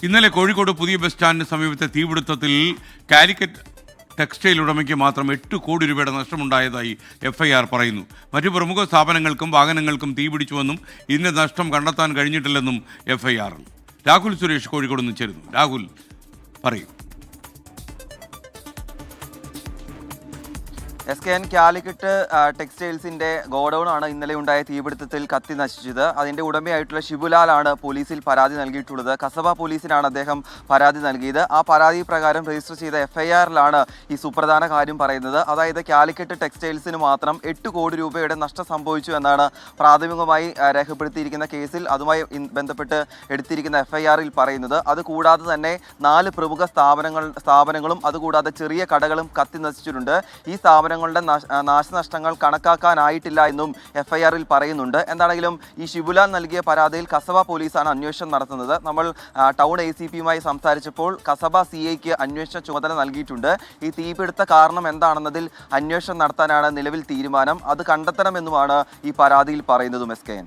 ഇന്നലെ കോഴിക്കോട് പുതിയ ബസ് സ്റ്റാൻഡിന് സമീപത്തെ തീപിടുത്തത്തിൽ കാലിക്കറ്റ് ടെക്സ്റ്റൈൽ ഉടമയ്ക്ക് മാത്രം 8 കോടി രൂപയുടെ നഷ്ടമുണ്ടായതായി എഫ്ഐആർ പറയുന്നു. മറ്റു പ്രമുഖ സ്ഥാപനങ്ങൾക്കും വാഹനങ്ങൾക്കും തീപിടിച്ചുവെന്നും ഇതിന്റെ നഷ്ടം കണ്ടെത്താൻ കഴിഞ്ഞിട്ടില്ലെന്നും എഫ്ഐആറിൽ. രാഹുൽ സുരേഷ് കോഴിക്കോട് നിന്ന് ചേരുന്നു. രാഹുൽ പറയൂ. SKN കാലിക്കറ്റ് ടെക്സ്റ്റൈൽസിന്റെ ഗോഡൌൺ ആണ് ഇന്നലെ ഉണ്ടായ തീപിടുത്തത്തിൽ കത്തി നശിച്ചത്. അതിന്റെ ഉടമയായിട്ടുള്ള ഷിബുലാലാണ് പോലീസിൽ പരാതി നൽകിയിട്ടുള്ളത്. കസബ പോലീസിനാണ് അദ്ദേഹം പരാതി നൽകിയത്. ആ പരാതി പ്രകാരം രജിസ്റ്റർ ചെയ്ത എഫ്ഐആറിലാണ് ഈ സുപ്രധാന കാര്യം പറയുന്നത്. അതായത് കാലിക്കറ്റ് ടെക്സ്റ്റൈൽസിന് മാത്രം 8 കോടി രൂപയുടെ നഷ്ടം സംഭവിച്ചു എന്നാണ് പ്രാഥമികമായി രേഖപ്പെടുത്തിയിരിക്കുന്ന കേസിൽ അതുമായി ബന്ധപ്പെട്ട് എടുത്തിരിക്കുന്ന എഫ്ഐആറിൽ പറയുന്നത്. അതുകൂടാതെ തന്നെ 4 പ്രമുഖ സ്ഥാപനങ്ങളും അതുകൂടാതെ ചെറിയ കടകളും കത്തി നശിച്ചിട്ടുണ്ട്. ഈ സ്ഥാപനങ്ങളുടെ നാശനഷ്ടങ്ങൾ കണക്കാക്കാനായിട്ടില്ല എന്നും എഫ്ഐആറിൽ പറയുന്നുണ്ട്. എന്താണെങ്കിലും ഈ ഷിബുലാൽ നൽകിയ പരാതിയിൽ കസബ പോലീസാണ് അന്വേഷണം നടത്തുന്നത്. നമ്മൾ ടൗൺ ACPയുമായി സംസാരിച്ചപ്പോൾ കസബ CIക്ക് അന്വേഷണ ചുമതല നൽകിയിട്ടുണ്ട്. ഈ തീപിടുത്ത കാരണം എന്താണെന്നതിൽ അന്വേഷണം നടത്താനാണ് നിലവിൽ തീരുമാനം. അത് കണ്ടെത്തണമെന്നുമാണ് ഈ പരാതിയിൽ പറയുന്നതും SKN.